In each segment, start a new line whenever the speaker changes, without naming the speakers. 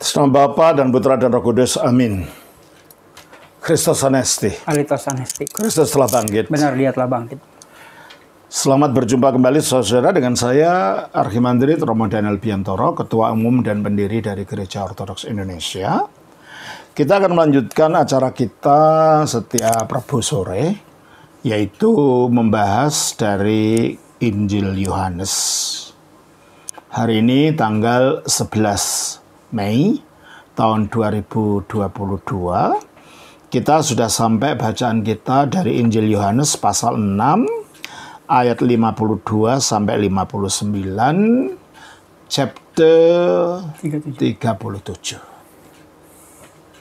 Atas nama Bapa dan Putra dan Roh Kudus, amin. Kristus Anesti.
Alitos Anesti.
Kristus telah bangkit.
Benar, dia telah bangkit.
Selamat berjumpa kembali saudara dengan saya Archimandrit Romo Daniel Biantoro, Ketua Umum dan Pendiri dari Gereja Ortodoks Indonesia. Kita akan melanjutkan acara kita setiap Rabu sore, yaitu membahas dari Injil Yohanes. Hari ini tanggal 11 Mei tahun 2022, kita sudah sampai bacaan kita dari Injil Yohanes pasal 6 ayat 52 sampai 59, chapter 37.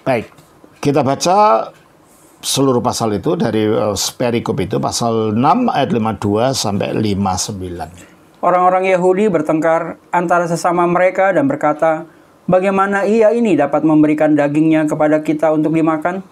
Baik, kita baca seluruh pasal itu dari perikop itu, pasal 6 ayat 52 sampai 59.
Orang-orang Yahudi bertengkar antara sesama mereka dan berkata, "Bagaimana ia ini dapat memberikan dagingnya kepada kita untuk dimakan?"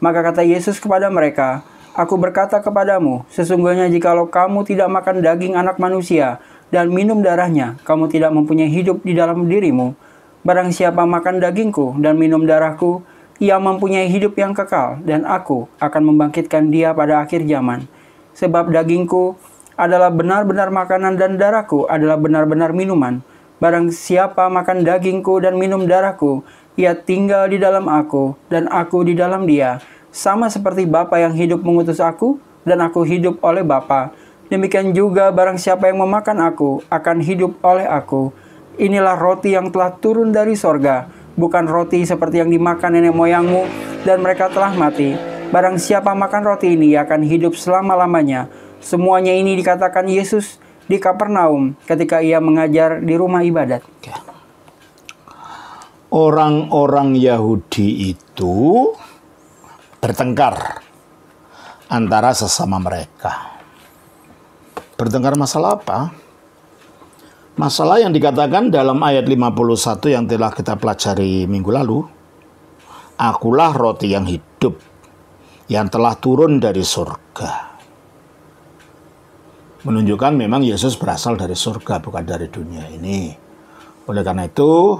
Maka kata Yesus kepada mereka, "Aku berkata kepadamu, sesungguhnya jikalau kamu tidak makan daging anak manusia dan minum darahnya, kamu tidak mempunyai hidup di dalam dirimu. Barang siapa makan dagingku dan minum darahku, ia mempunyai hidup yang kekal, dan aku akan membangkitkan dia pada akhir zaman. Sebab dagingku adalah benar-benar makanan dan darahku adalah benar-benar minuman. Barang siapa makan dagingku dan minum darahku, ia tinggal di dalam aku, dan aku di dalam dia. Sama seperti Bapa yang hidup mengutus aku, dan aku hidup oleh Bapa. Demikian juga barang siapa yang memakan aku, akan hidup oleh aku. Inilah roti yang telah turun dari sorga, bukan roti seperti yang dimakan nenek moyangmu, dan mereka telah mati. Barang siapa makan roti ini, ia akan hidup selama-lamanya." Semuanya ini dikatakan Yesus di Kapernaum ketika ia mengajar di rumah ibadat.
Orang-orang Yahudi itu bertengkar antara sesama mereka. Bertengkar masalah apa? Masalah yang dikatakan dalam ayat 51 yang telah kita pelajari minggu lalu. Akulah roti yang hidup, yang telah turun dari surga. Menunjukkan memang Yesus berasal dari surga, bukan dari dunia ini. Oleh karena itu,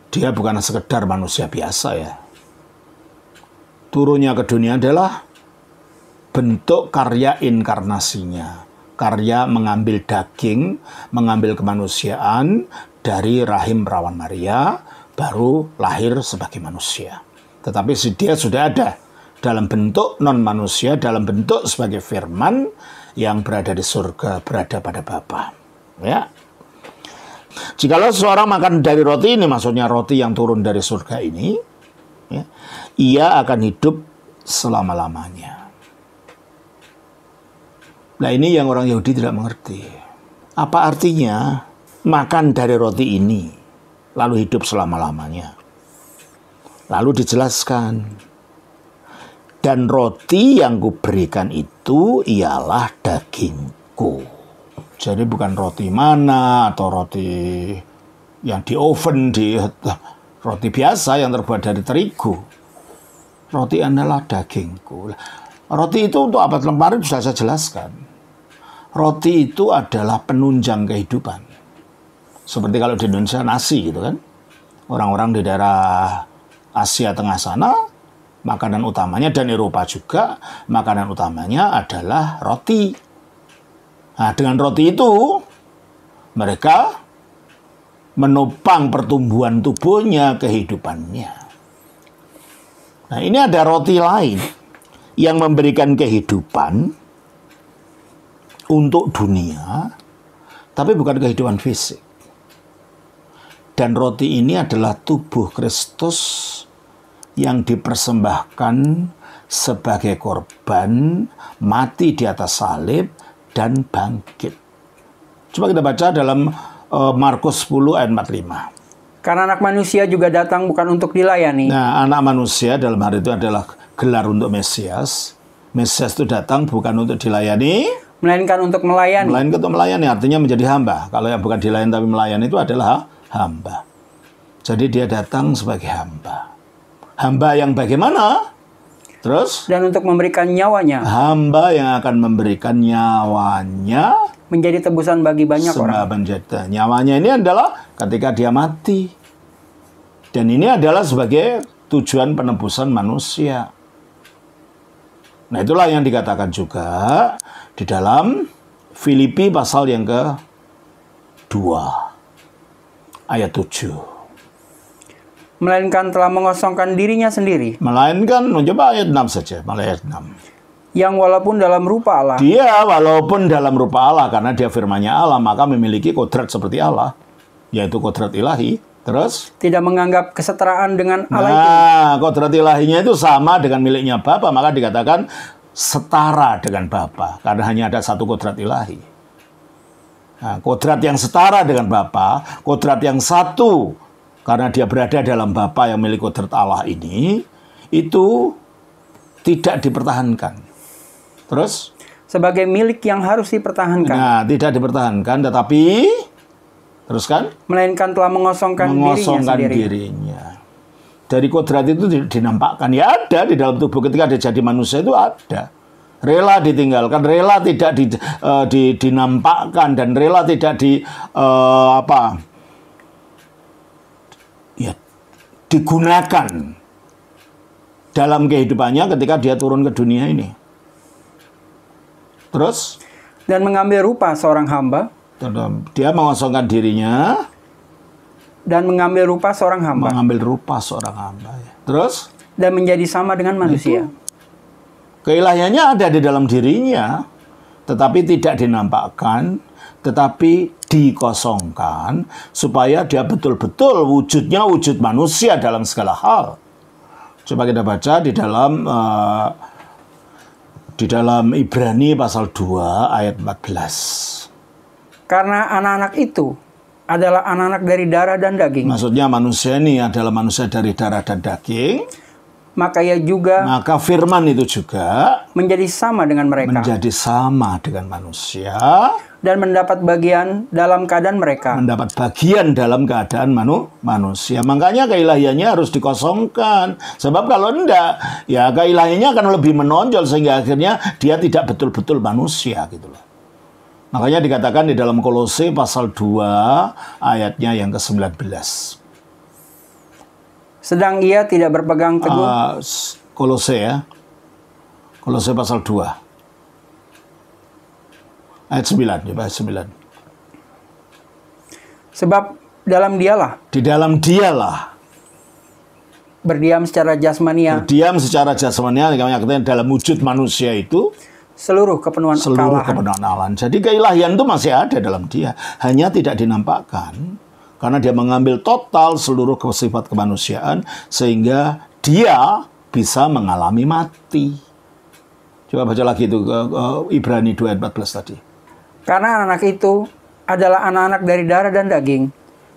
dia bukan sekedar manusia biasa ya. Turunnya ke dunia adalah bentuk karya inkarnasinya. Karya mengambil daging, mengambil kemanusiaan dari rahim perawan Maria, baru lahir sebagai manusia. Tetapi dia sudah ada dalam bentuk non-manusia, dalam bentuk sebagai firman yang berada di surga, berada pada Bapa. Ya. Jikalau seorang makan dari roti ini, maksudnya roti yang turun dari surga ini, ya, ia akan hidup selama-lamanya. Nah, ini yang orang Yahudi tidak mengerti. Apa artinya makan dari roti ini lalu hidup selama-lamanya? Lalu dijelaskan, dan roti yang kuberikan itu ialah dagingku. Jadi bukan roti mana atau roti yang di oven, roti biasa yang terbuat dari terigu. Roti adalah dagingku. Roti itu untuk abad kemarin sudah saya jelaskan. Roti itu adalah penunjang kehidupan. Seperti kalau di Indonesia nasi gitu kan. Orang-orang di daerah Asia Tengah sana, makanan utamanya, dan Eropa juga, makanan utamanya adalah roti. Nah, dengan roti itu, mereka menopang pertumbuhan tubuhnya, kehidupannya. Nah, ini ada roti lain yang memberikan kehidupan untuk dunia, tapi bukan kehidupan fisik. Dan roti ini adalah tubuh Kristus yang dipersembahkan sebagai korban, mati di atas salib, dan bangkit. Coba kita baca dalam Markus 10 ayat 45.
Karena anak manusia juga datang bukan untuk dilayani.
Nah, anak manusia dalam hal itu adalah gelar untuk Mesias. Mesias itu datang bukan untuk dilayani,
melainkan untuk melayani.
Melainkan untuk melayani, artinya menjadi hamba. Kalau yang bukan dilayani tapi melayani itu adalah hamba. Jadi dia datang sebagai hamba. Hamba yang bagaimana? Terus?
Dan untuk memberikan nyawanya.
Hamba yang akan memberikan nyawanya
menjadi tebusan bagi banyak orang.
Nyawanya ini adalah ketika dia mati. Dan ini adalah sebagai tujuan penebusan manusia. Nah, itulah yang dikatakan juga di dalam Filipi pasal yang ke-2 ayat 7.
Melainkan telah mengosongkan dirinya sendiri.
Melainkan, coba ayat 6 saja, malah ayat 6.
Yang walaupun dalam rupa Allah.
Dia walaupun dalam rupa Allah, karena dia firman-Nya Allah, maka memiliki kodrat seperti Allah, yaitu kodrat ilahi. Terus?
Tidak menganggap kesetaraan dengan Allah itu.
Nah, kodrat ilahinya itu sama dengan miliknya Bapa, maka dikatakan setara dengan Bapa, karena hanya ada satu kodrat ilahi. Nah, kodrat yang setara dengan Bapa, kodrat yang satu, karena dia berada dalam Bapa yang milik kodrat Allah ini, itu tidak dipertahankan. Terus?
Sebagai milik yang harus dipertahankan.
Nah, tidak dipertahankan, tetapi teruskan?
Melainkan telah mengosongkan
dirinya. Dari kodrat itu dinampakkan. Ya ada di dalam tubuh ketika dia jadi manusia itu ada. Rela ditinggalkan, rela tidak dinampakkan, dan rela tidak digunakan dalam kehidupannya ketika dia turun ke dunia ini. Terus?
Dan mengambil rupa seorang hamba.
Dia mengosongkan dirinya.
Dan mengambil rupa seorang hamba.
Mengambil rupa seorang hamba. Terus?
Dan menjadi sama dengan manusia.
Keilahiannya ada di dalam dirinya, tetapi tidak dinampakkan, tetapi dikosongkan, supaya dia betul-betul wujudnya wujud manusia dalam segala hal. Coba kita baca di dalam Ibrani pasal 2 ayat 14.
Karena anak-anak itu adalah anak-anak dari darah dan daging.
Maksudnya manusia ini adalah manusia dari darah dan daging.
Maka
firman itu juga
menjadi sama dengan mereka.
Menjadi sama dengan manusia.
Dan mendapat bagian dalam keadaan mereka.
Mendapat bagian dalam keadaan manusia. Makanya keilahiannya harus dikosongkan. Sebab kalau enggak, ya keilahiannya akan lebih menonjol sehingga akhirnya dia tidak betul-betul manusia gitu loh. Makanya dikatakan di dalam Kolose pasal 2 ayatnya yang ke-19.
Sedang ia tidak berpegang teguh.
Kolose ya. Kolose pasal 2. Ayat 9, coba ayat 9.
Sebab dalam dialah.
Di dalam dialah.
Berdiam secara jasmania.
Berdiam secara jasmania, dalam wujud manusia itu.
Seluruh kepenuhan
Allah. Jadi keilahian itu masih ada dalam dia. Hanya tidak dinampakkan. Karena dia mengambil total seluruh sifat kemanusiaan. Sehingga dia bisa mengalami mati. Coba baca lagi itu Ibrani 2 ayat 14 tadi.
Karena anak itu adalah anak-anak dari darah dan daging,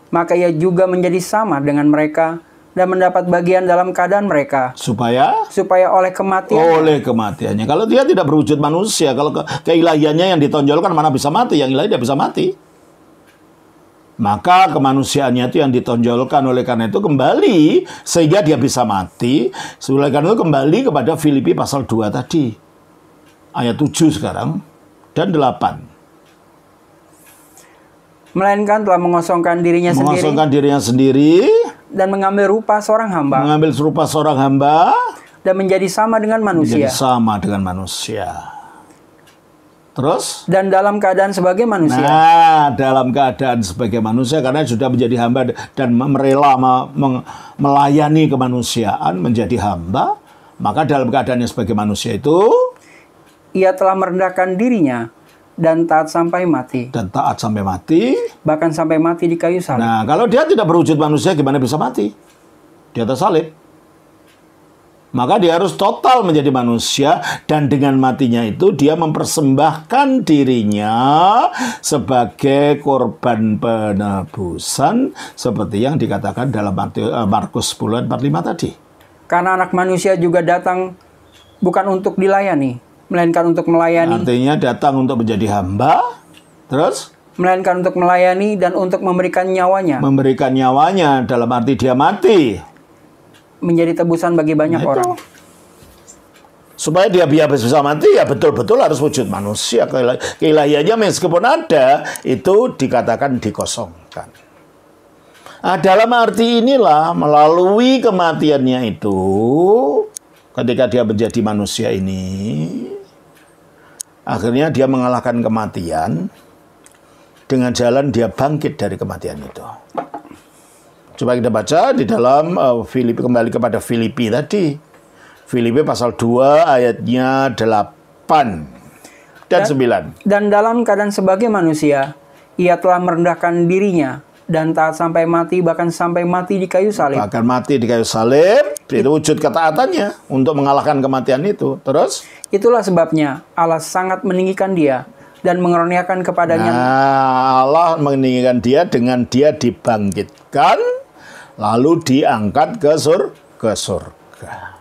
maka ia juga menjadi sama dengan mereka dan mendapat bagian dalam keadaan mereka. Supaya oleh kematiannya.
Kalau dia tidak berwujud manusia, kalau keilahiannya yang ditonjolkan, mana bisa mati, yang ilahi tidak bisa mati. Maka kemanusiaannya itu yang ditonjolkan, oleh karena itu kembali sehingga dia bisa mati. Oleh karena itu kembali kepada Filipi pasal 2 tadi. Ayat 7 sekarang dan 8.
Melainkan telah mengosongkan dirinya
sendiri
dan mengambil rupa seorang hamba. Dan menjadi sama dengan manusia.
Terus?
Dan dalam keadaan sebagai manusia.
Nah, dalam keadaan sebagai manusia, karena sudah menjadi hamba dan rela melayani kemanusiaan, menjadi hamba, maka dalam keadaannya sebagai manusia itu
ia telah merendahkan dirinya dan taat sampai mati.
Bahkan
sampai mati di kayu salib.
Nah, kalau dia tidak berwujud manusia, gimana bisa mati? Di atas salib. Maka dia harus total menjadi manusia, dan dengan matinya itu dia mempersembahkan dirinya sebagai korban penebusan seperti yang dikatakan dalam Markus 10 ayat 45 tadi.
Karena anak manusia juga datang bukan untuk dilayani, melainkan untuk melayani.
Artinya datang untuk menjadi hamba, terus?
Melainkan untuk melayani dan untuk memberikan nyawanya.
Memberikan nyawanya dalam arti dia mati.
Menjadi tebusan bagi banyak orang.
Supaya dia bisa mati, ya betul-betul harus wujud manusia. Keilahiannya meskipun ada, itu dikatakan dikosongkan. Nah, dalam arti inilah melalui kematiannya itu, ketika dia menjadi manusia ini, akhirnya dia mengalahkan kematian dengan jalan dia bangkit dari kematian itu. Coba kita baca di dalam Filipi, kembali kepada Filipi tadi. Filipi pasal 2 ayatnya 8 dan 9.
Dan dalam keadaan sebagai manusia, ia telah merendahkan dirinya dan taat sampai mati, bahkan sampai mati di kayu salib.
Bahkan mati di kayu salib, itu wujud ketaatannya untuk mengalahkan kematian itu. Terus?
Itulah sebabnya Allah sangat meninggikan dia dan mengaruniakan kepadanya.
Nah, Allah meninggikan dia dengan dia dibangkitkan, lalu diangkat ke surga.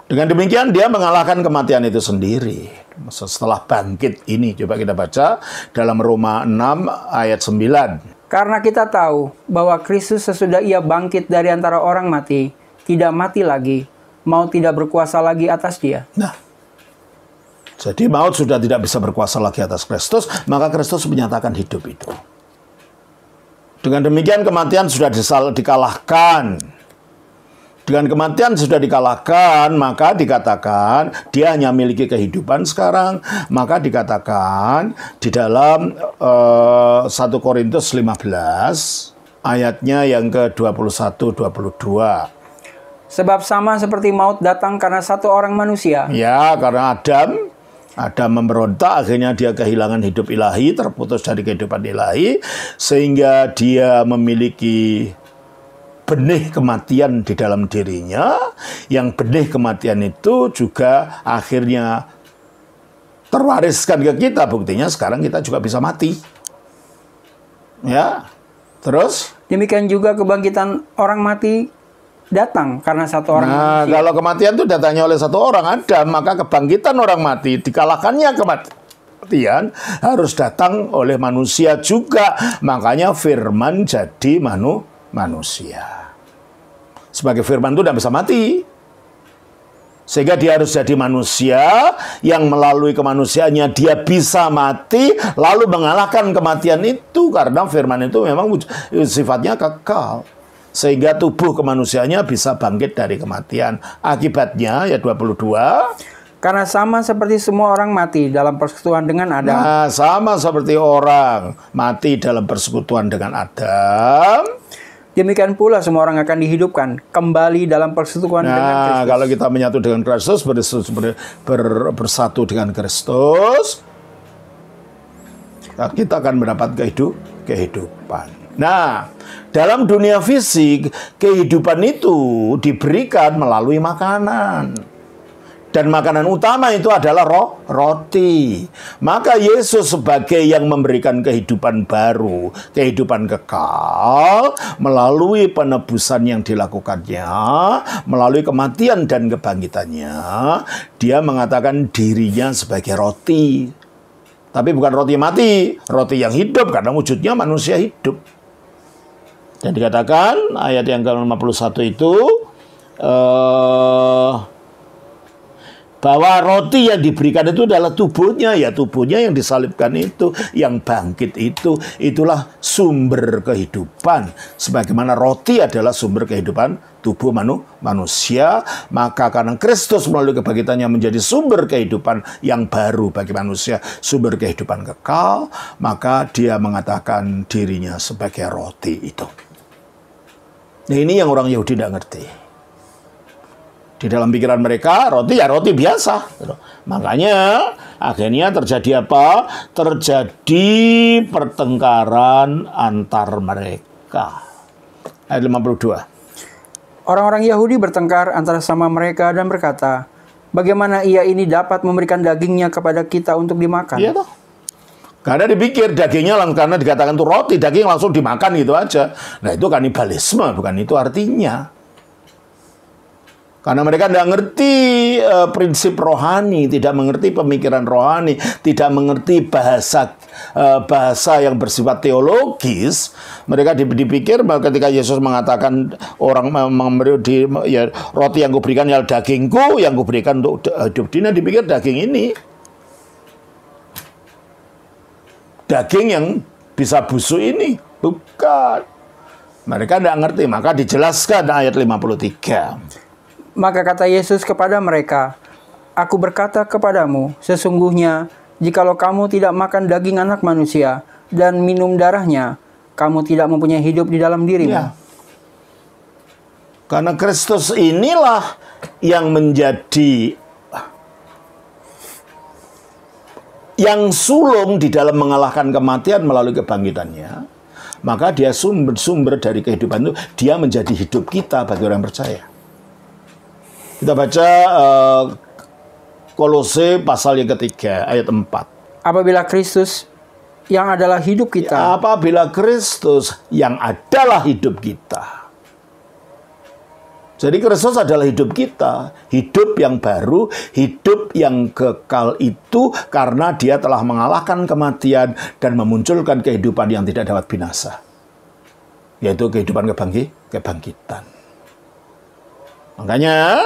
Dengan demikian dia mengalahkan kematian itu sendiri. Setelah bangkit ini, coba kita baca dalam Roma 6 ayat 9.
Karena kita tahu bahwa Kristus sesudah ia bangkit dari antara orang mati, tidak mati lagi, maut tidak berkuasa lagi atas dia.
Nah, jadi maut sudah tidak bisa berkuasa lagi atas Kristus, maka Kristus menyatakan hidup itu. Dengan demikian kematian sudah dikalahkan. Dengan kematian sudah dikalahkan, maka dikatakan dia hanya memiliki kehidupan sekarang. Maka dikatakan di dalam 1 Korintus 15 ayatnya yang ke-21-22.
Sebab sama seperti maut datang karena satu orang manusia.
Ya, karena Adam memberontak, akhirnya dia kehilangan hidup ilahi, terputus dari kehidupan ilahi, sehingga dia memiliki benih kematian di dalam dirinya, yang benih kematian itu juga akhirnya terwariskan ke kita. Buktinya sekarang kita juga bisa mati. Ya, terus?
Demikian juga kebangkitan orang mati datang karena satu orang manusia.
Kalau kematian itu datangnya oleh satu orang Adam, maka kebangkitan orang mati, dikalahkannya kematian, harus datang oleh manusia juga. Makanya firman jadi manusia. Sebagai firman itu tidak bisa mati. Sehingga dia harus jadi manusia yang melalui kemanusiaannya dia bisa mati lalu mengalahkan kematian itu, karena firman itu memang sifatnya kekal. Sehingga tubuh kemanusiaannya bisa bangkit dari kematian. Akibatnya ya 22.
Karena sama seperti semua orang mati dalam persekutuan dengan Adam.
Nah, sama seperti orang mati dalam persekutuan dengan Adam.
Demikian pula semua orang akan dihidupkan kembali dalam persekutuan dengan Kristus.
Kalau kita menyatu dengan Kristus, bersatu dengan Kristus, kita akan mendapat kehidupan. Nah, dalam dunia fisik, kehidupan itu diberikan melalui makanan. Dan makanan utama itu adalah roti. Maka Yesus sebagai yang memberikan kehidupan baru, kehidupan kekal, melalui penebusan yang dilakukannya, melalui kematian dan kebangkitannya, dia mengatakan dirinya sebagai roti. Tapi bukan roti mati, roti yang hidup, karena wujudnya manusia hidup. Dan dikatakan, ayat yang ke-51 itu, bahwa roti yang diberikan itu adalah tubuhnya, ya tubuhnya yang disalibkan itu, yang bangkit itu, itulah sumber kehidupan. Sebagaimana roti adalah sumber kehidupan tubuh manusia, maka karena Kristus melalui kebangkitannya menjadi sumber kehidupan yang baru bagi manusia, sumber kehidupan kekal, maka dia mengatakan dirinya sebagai roti itu. Nah, ini yang orang Yahudi tidak ngerti. Di dalam pikiran mereka, roti ya roti biasa. Makanya akhirnya terjadi apa? Terjadi pertengkaran antar mereka. Ayat 52.
Orang-orang Yahudi bertengkar antara sama mereka dan berkata, bagaimana ia ini dapat memberikan dagingnya kepada kita untuk dimakan?
Iya toh. Karena dipikir dagingnya langsung, karena dikatakan itu roti, daging langsung dimakan gitu aja. Nah, itu kanibalisme, bukan itu artinya. Karena mereka tidak mengerti prinsip rohani, tidak mengerti pemikiran rohani, tidak mengerti bahasa yang bersifat teologis. Mereka dipikir bahwa ketika Yesus mengatakan orang memberi roti yang kuberikan adalah dagingku, yang kuberikan untuk hidup dunia, dipikir daging ini daging yang bisa busuk ini. Bukan. Mereka tidak ngerti, maka dijelaskan ayat 53.
Maka kata Yesus kepada mereka, Aku berkata kepadamu, sesungguhnya jikalau kamu tidak makan daging anak manusia dan minum darahnya, kamu tidak mempunyai hidup di dalam dirimu.
Ya. Karena Kristus inilah yang menjadi yang sulung di dalam mengalahkan kematian melalui kebangkitannya, maka dia sumber dari kehidupan itu, dia menjadi hidup kita bagi orang yang percaya. Kita baca Kolose pasal yang ketiga ayat 4.
Apabila Kristus yang adalah hidup kita.
Apabila Kristus yang adalah hidup kita. Jadi Kristus adalah hidup kita, hidup yang baru, hidup yang kekal itu karena dia telah mengalahkan kematian dan memunculkan kehidupan yang tidak dapat binasa. Yaitu kehidupan kebangkitan. Makanya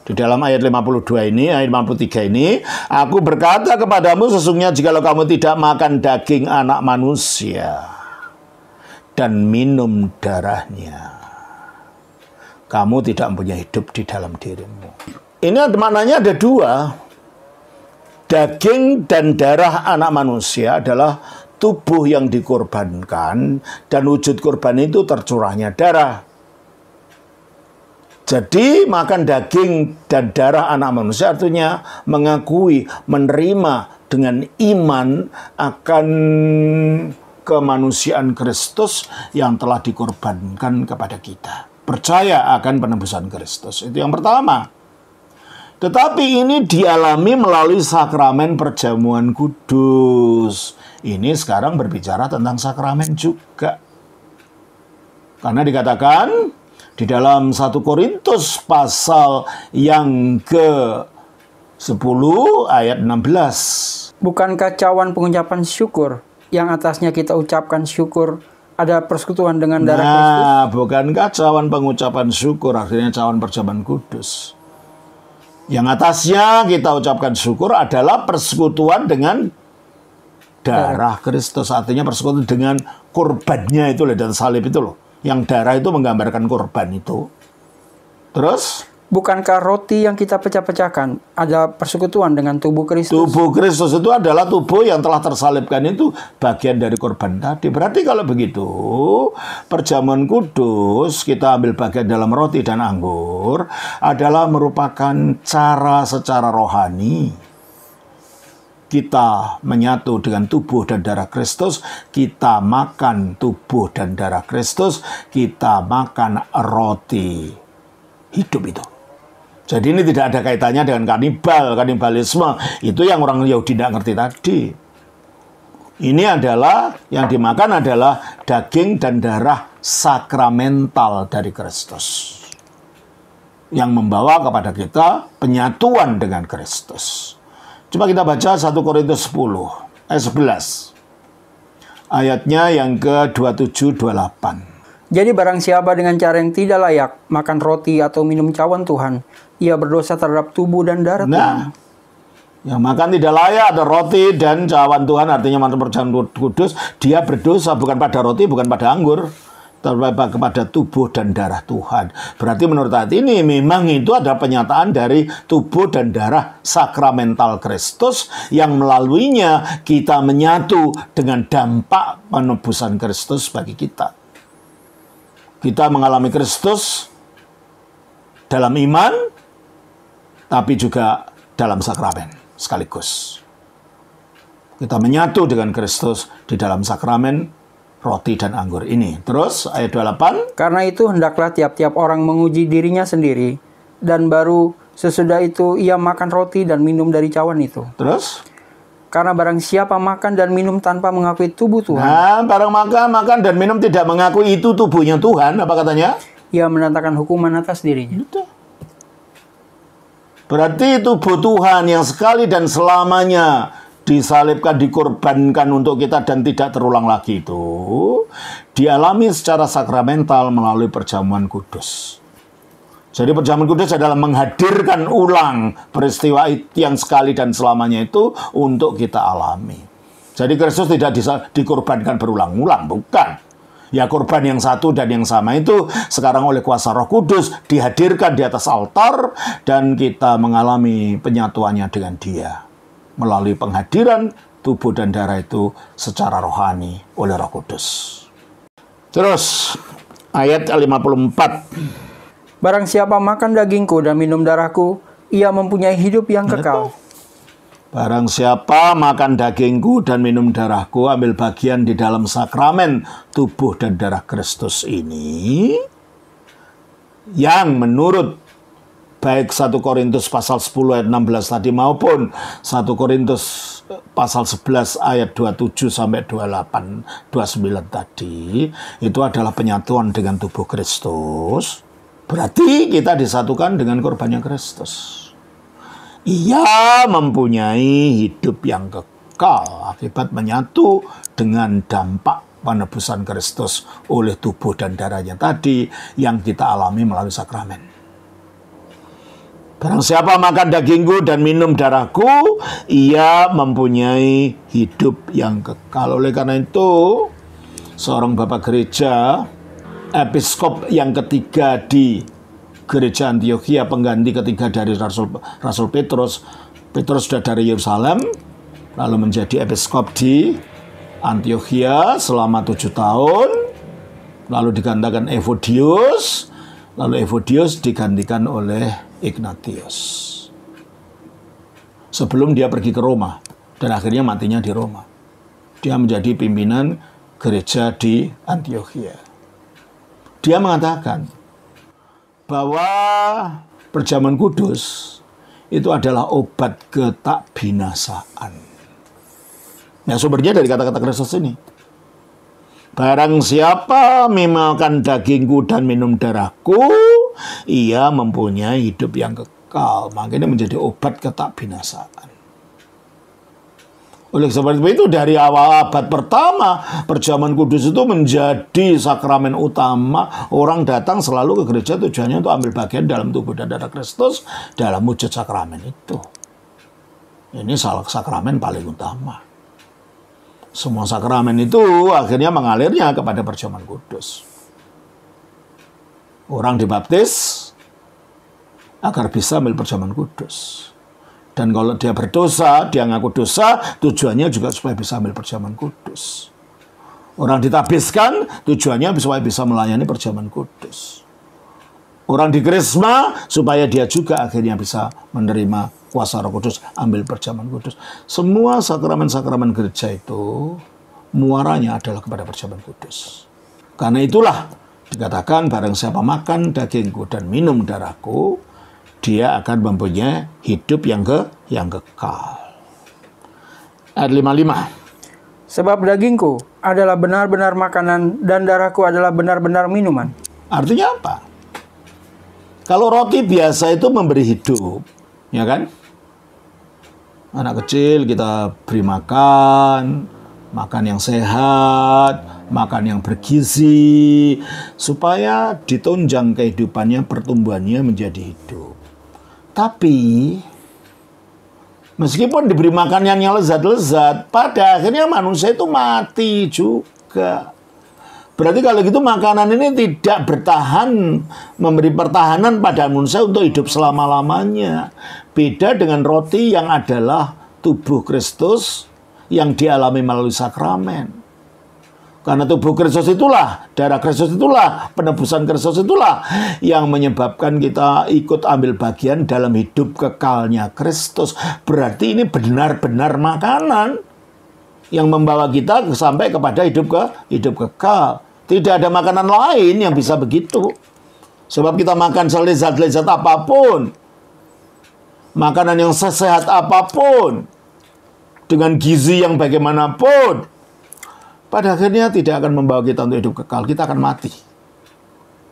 di dalam ayat 52 ini, ayat 53 ini, Aku berkata kepadamu sesungguhnya jikalau kamu tidak makan daging anak manusia dan minum darahnya, kamu tidak mempunyai hidup di dalam dirimu. Ini maknanya ada dua. Daging dan darah anak manusia adalah tubuh yang dikorbankan, dan wujud korban itu tercurahnya darah. Jadi makan daging dan darah anak manusia artinya mengakui, menerima dengan iman akan kemanusiaan Kristus yang telah dikorbankan kepada kita. Percaya akan penebusan Kristus. Itu yang pertama. Tetapi ini dialami melalui sakramen perjamuan kudus. Ini sekarang berbicara tentang sakramen juga. Karena dikatakan di dalam 1 Korintus pasal yang ke-10 ayat 16.
Bukankah cawan pengucapan syukur yang atasnya kita ucapkan syukur ada persekutuan dengan darah Kristus?
Nah, bukankah cawan pengucapan syukur artinya cawan perjamuan kudus? Yang atasnya kita ucapkan syukur adalah persekutuan dengan darah Kristus. Artinya persekutuan dengan korbannya itu loh, dan salib itu loh. Yang darah itu menggambarkan korban itu. Terus?
Bukankah roti yang kita pecah-pecahkan ada persekutuan dengan tubuh Kristus?
Tubuh Kristus itu adalah tubuh yang telah tersalibkan, itu bagian dari korban tadi. Berarti kalau begitu, perjamuan kudus, kita ambil bagian dalam roti dan anggur, adalah merupakan cara secara rohani kita menyatu dengan tubuh dan darah Kristus, kita makan tubuh dan darah Kristus, kita makan roti hidup itu. Jadi ini tidak ada kaitannya dengan kanibalisme. Itu yang orang Yahudi tidak ngerti tadi. Ini adalah, yang dimakan adalah daging dan darah sakramental dari Kristus. Yang membawa kepada kita penyatuan dengan Kristus. Coba kita baca 1 Korintus 10 ayat 11. Ayatnya yang ke-27-28.
Jadi barang siapa dengan cara yang tidak layak makan roti atau minum cawan Tuhan, ia berdosa terhadap tubuh dan darah Tuhan.
Yang makan tidak layak ada roti dan cawan Tuhan, artinya makan perjamuan kudus, dia berdosa bukan pada roti, bukan pada anggur, tapi kepada tubuh dan darah Tuhan. Berarti menurut hati ini memang itu ada penyataan dari tubuh dan darah sakramental Kristus yang melaluinya kita menyatu dengan dampak penebusan Kristus bagi kita. Kita mengalami Kristus dalam iman, tapi juga dalam sakramen sekaligus. Kita menyatu dengan Kristus di dalam sakramen roti dan anggur ini. Terus ayat 28.
Karena itu hendaklah tiap-tiap orang menguji dirinya sendiri, dan baru sesudah itu ia makan roti dan minum dari cawan itu.
Terus?
Karena barang siapa makan dan minum tanpa mengakui tubuh Tuhan.
Nah, barang makan dan minum tidak mengakui itu tubuhnya Tuhan, apa katanya?
Ia mendatangkan hukuman atas dirinya.
Itu. Berarti tubuh Tuhan yang sekali dan selamanya disalibkan, dikorbankan untuk kita dan tidak terulang lagi itu dialami secara sakramental melalui perjamuan kudus. Jadi perjamuan kudus adalah menghadirkan ulang peristiwa yang sekali dan selamanya itu untuk kita alami. Jadi Kristus tidak dikorbankan berulang-ulang, bukan. Ya korban yang satu dan yang sama itu sekarang oleh kuasa Roh Kudus dihadirkan di atas altar dan kita mengalami penyatuannya dengan Dia melalui penghadiran tubuh dan darah itu secara rohani oleh Roh Kudus. Terus ayat 54.
Barang siapa makan dagingku dan minum darahku, ia mempunyai hidup yang kekal.
Barang siapa makan dagingku dan minum darahku, ambil bagian di dalam sakramen tubuh dan darah Kristus ini, yang menurut baik 1 Korintus pasal 10 ayat 16 tadi maupun 1 Korintus pasal 11 ayat 27 sampai 28, 29 tadi, itu adalah penyatuan dengan tubuh Kristus. Berarti kita disatukan dengan korbannya Kristus. Ia mempunyai hidup yang kekal akibat menyatu dengan dampak penebusan Kristus oleh tubuh dan darahnya tadi yang kita alami melalui sakramen. Barang siapa makan dagingku dan minum darahku, ia mempunyai hidup yang kekal. Oleh karena itu, seorang bapak gereja, episkop yang ketiga di Gereja Antiokhia, pengganti ketiga dari Rasul Petrus. Petrus sudah dari Yerusalem, lalu menjadi episkop di Antiokhia selama 7 tahun, lalu digantikan Evodius, lalu Evodius digantikan oleh Ignatius. Sebelum dia pergi ke Roma, dan akhirnya matinya di Roma. Dia menjadi pimpinan gereja di Antiokhia. Dia mengatakan bahwa perjamuan kudus itu adalah obat ketakbinasaan. Ya, sumbernya dari kata-kata Kristus ini. Barang siapa memakan dagingku dan minum darahku, ia mempunyai hidup yang kekal. Makanya menjadi obat ketakbinasaan. Oleh sebab itu dari awal abad pertama, perjamuan kudus itu menjadi sakramen utama. Orang datang selalu ke gereja tujuannya untuk ambil bagian dalam tubuh dan darah Kristus dalam wujud sakramen itu. Ini salah sakramen paling utama. Semua sakramen itu akhirnya mengalirnya kepada perjamuan kudus. Orang dibaptis agar bisa ambil perjamuan kudus. Dan kalau dia berdosa, dia ngaku dosa, tujuannya juga supaya bisa ambil perjamuan kudus. Orang ditabiskan, tujuannya supaya bisa melayani perjamuan kudus. Orang dikrisma, supaya dia juga akhirnya bisa menerima kuasa Roh Kudus, ambil perjamuan kudus. Semua sakramen-sakramen gereja itu, muaranya adalah kepada perjamuan kudus. Karena itulah dikatakan, barang siapa makan dagingku dan minum darahku, dia akan mempunyai hidup yang kekal. Ayat 55.
Sebab dagingku adalah benar-benar makanan dan darahku adalah benar-benar minuman.
Artinya apa? Kalau roti biasa itu memberi hidup, ya kan? Anak kecil kita beri makan yang sehat, makan yang bergizi, supaya ditunjang kehidupannya, pertumbuhannya menjadi hidup. Tapi meskipun diberi makanan yang lezat-lezat, pada akhirnya manusia itu mati juga. Berarti kalau gitu makanan ini tidak bertahan, memberi pertahanan pada manusia untuk hidup selama-lamanya. Beda dengan roti yang adalah tubuh Kristus yang dialami melalui sakramen. Karena tubuh Kristus itulah, darah Kristus itulah, penebusan Kristus itulah yang menyebabkan kita ikut ambil bagian dalam hidup kekalnya Kristus. Berarti ini benar-benar makanan yang membawa kita sampai kepada hidup kekal. Tidak ada makanan lain yang bisa begitu. Sebab kita makan selezat-lezat apapun, makanan yang sesehat apapun, dengan gizi yang bagaimanapun, pada akhirnya tidak akan membawa kita untuk hidup kekal. Kita akan mati.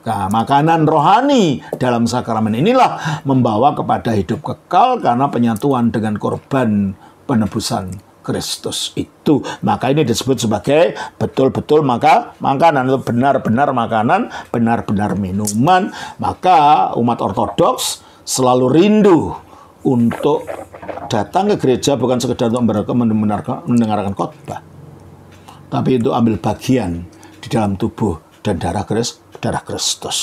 Nah, makanan rohani dalam sakramen inilah membawa kepada hidup kekal karena penyatuan dengan korban penebusan Kristus itu. Maka ini disebut sebagai betul-betul makanan, itu benar-benar makanan, benar-benar minuman. Maka umat Ortodoks selalu rindu untuk datang ke gereja bukan sekedar untuk mendengarkan khotbah, tapi itu ambil bagian di dalam tubuh dan darah Kristus.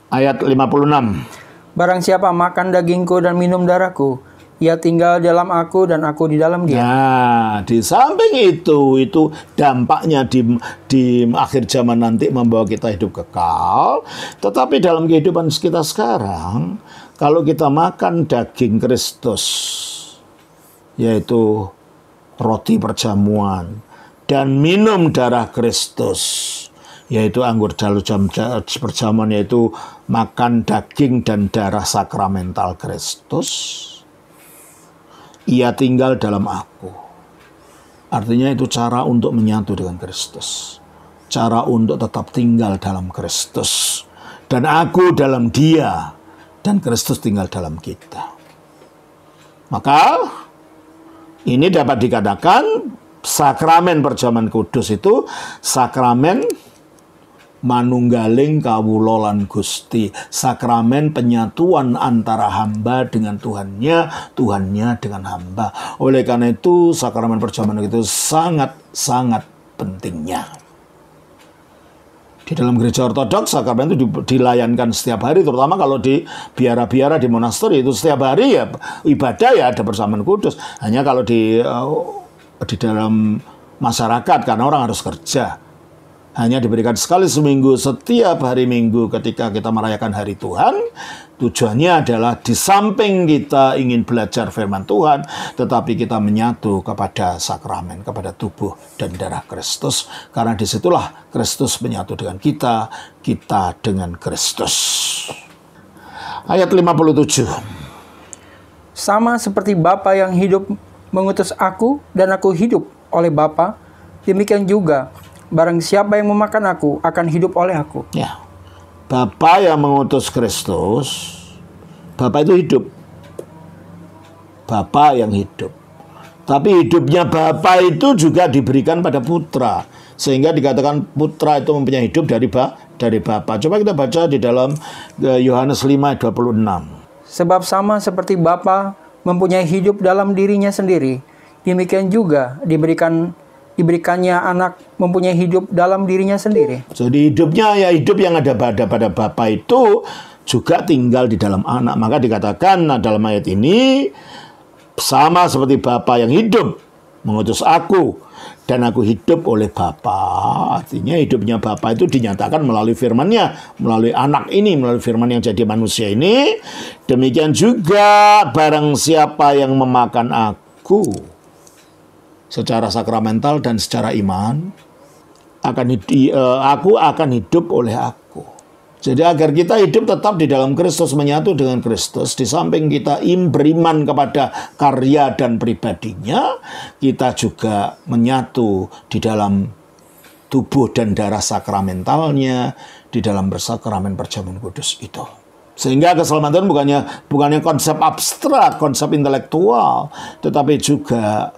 Ayat 56.
Barang siapa makan dagingku dan minum darahku, ia tinggal dalam aku dan aku di dalam dia.
Nah, di samping itu dampaknya di akhir zaman nanti membawa kita hidup kekal. Tetapi dalam kehidupan kita sekarang, kalau kita makan daging Kristus, yaitu roti perjamuan, dan minum darah Kristus, yaitu anggur dalam perjamuan, yaitu makan daging dan darah sakramental Kristus, ia tinggal dalam aku. Artinya itu cara untuk menyatu dengan Kristus, cara untuk tetap tinggal dalam Kristus, dan aku dalam dia, dan Kristus tinggal dalam kita. Maka ini dapat dikatakan sakramen perjamuan kudus itu sakramen manunggaling kawula lan Gusti, sakramen penyatuan antara hamba dengan Tuhannya, Tuhannya dengan hamba. Oleh karena itu sakramen perjamuan itu sangat pentingnya. Di dalam gereja ortodoks sakramen itu dilayankan setiap hari, terutama kalau di biara-biara, di monasteri itu setiap hari ya ibadah, ya ada perjamuan kudus. Hanya kalau di dalam masyarakat karena orang harus kerja, hanya diberikan sekali seminggu, setiap hari Minggu ketika kita merayakan hari Tuhan. Tujuannya adalah di samping kita ingin belajar firman Tuhan, tetapi kita menyatu kepada sakramen, kepada tubuh dan darah Kristus. Karena disitulah Kristus menyatu dengan kita, kita dengan Kristus. Ayat 57.
Sama seperti Bapa yang hidup mengutus aku dan aku hidup oleh Bapa, demikian juga barang siapa yang memakan aku akan hidup oleh aku.
Ya, Bapa yang mengutus Kristus, Bapa itu hidup. Bapa yang hidup. Tapi hidupnya Bapa itu juga diberikan pada Putra, sehingga dikatakan Putra itu mempunyai hidup dari Bapa. Coba kita baca di dalam Yohanes 5 ayat 26.
Sebab sama seperti Bapa mempunyai hidup dalam dirinya sendiri, demikian juga diberikannya anak mempunyai hidup dalam dirinya sendiri.
Jadi hidupnya ya hidup yang ada pada Bapa itu juga tinggal di dalam anak. Maka dikatakan dalam ayat ini, sama seperti Bapa yang hidup mengutus aku dan aku hidup oleh Bapa. Artinya hidupnya Bapa itu dinyatakan melalui firman-Nya, melalui anak ini, melalui firman yang jadi manusia ini. Demikian juga barang siapa yang memakan aku secara sakramental dan secara iman, aku akan hidup oleh aku. Jadi agar kita hidup tetap di dalam Kristus, menyatu dengan Kristus, di samping kita beriman kepada karya dan pribadinya, kita juga menyatu di dalam tubuh dan darah sakramentalnya, di dalam bersakramen perjamuan kudus itu. Sehingga keselamatan bukannya konsep abstrak, konsep intelektual, tetapi juga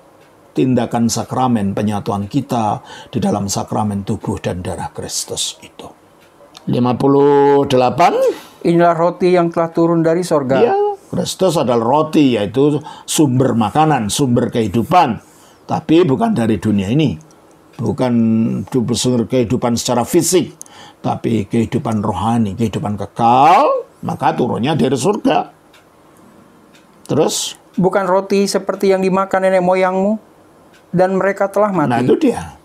tindakan sakramen penyatuan kita di dalam sakramen tubuh dan darah Kristus itu. 58.
Inilah roti yang telah turun dari sorga.
Ya, Kristus adalah roti, yaitu sumber makanan, sumber kehidupan. Tapi bukan dari dunia ini. Bukan sumber kehidupan secara fisik, tapi kehidupan rohani, kehidupan kekal, maka turunnya dari surga. Terus?
Bukan roti seperti yang dimakan nenek moyangmu, dan mereka telah mati.
Nah itu dia.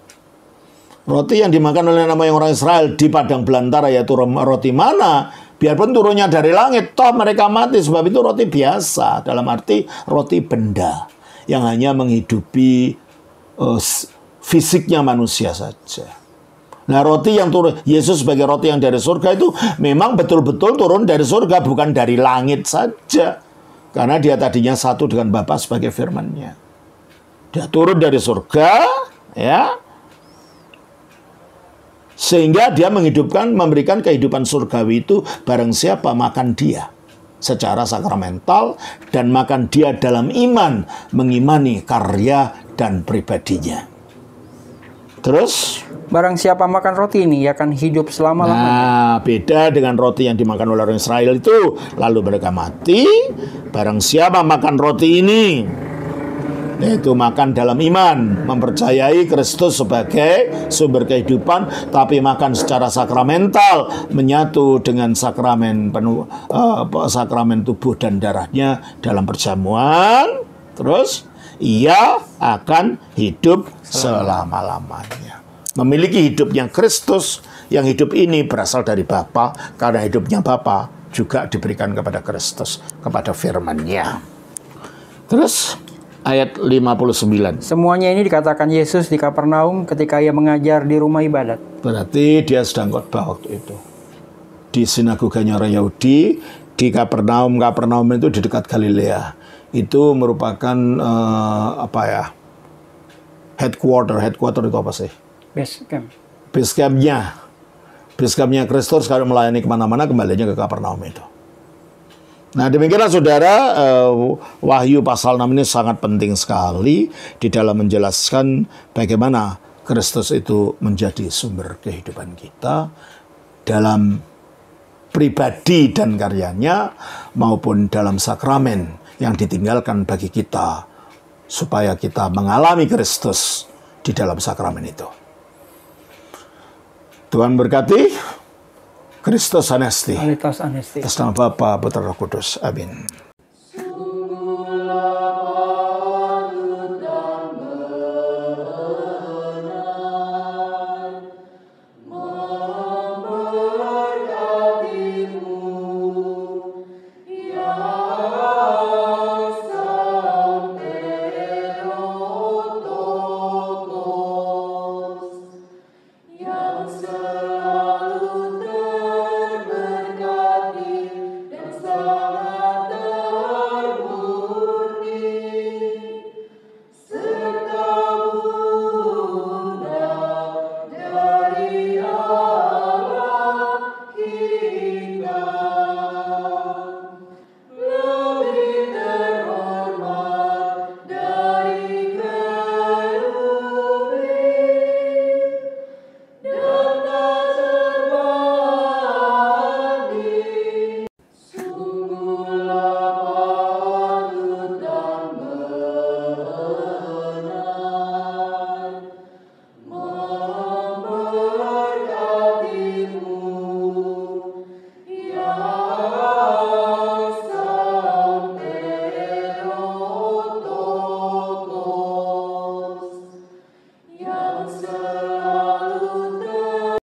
Roti yang dimakan oleh nama orang Israel di padang belantara, yaitu roti mana? Biarpun turunnya dari langit, toh mereka mati. Sebab itu roti biasa, dalam arti roti benda yang hanya menghidupi fisiknya manusia saja. Nah roti yang turun, Yesus sebagai roti yang dari surga itu memang betul-betul turun dari surga, bukan dari langit saja. Karena dia tadinya satu dengan Bapa sebagai firman-Nya. Dia turun dari surga, ya, sehingga dia memberikan kehidupan surgawi itu barang siapa makan dia secara sakramental dan makan dia dalam iman, mengimani karya dan pribadinya. Terus?
Barang siapa makan roti ini akan hidup selama-lamanya.
Nah, beda dengan roti yang dimakan oleh orang Israel itu, lalu mereka mati. Barang siapa makan roti ini yaitu makan dalam iman, mempercayai Kristus sebagai sumber kehidupan, tapi makan secara sakramental, menyatu dengan sakramen sakramen tubuh dan darahnya dalam perjamuan. Terus ia akan hidup selama-lamanya, memiliki hidupnya Kristus. Yang hidup ini berasal dari Bapa, karena hidupnya Bapa juga diberikan kepada Kristus, kepada firman-Nya. Terus ayat 59.
Semuanya ini dikatakan Yesus di Kapernaum ketika ia mengajar di rumah ibadat.
Berarti dia sedang khotbah waktu itu di sinagoganya orang Yahudi di Kapernaum. Kapernaum itu di dekat Galilea. Itu merupakan headquarter itu apa sih? Base campnya Kristus kalau melayani kemana-mana, kembalinya ke Kapernaum itu. Nah, demikianlah saudara, Wahyu pasal 6 ini sangat penting sekali di dalam menjelaskan bagaimana Kristus itu menjadi sumber kehidupan kita dalam pribadi dan karyanya maupun dalam sakramen yang ditinggalkan bagi kita supaya kita mengalami Kristus di dalam sakramen itu. Tuhan berkati. Kristus Anesti.
Atas nama
Bapa, Putra, Roh Kudus. Amin.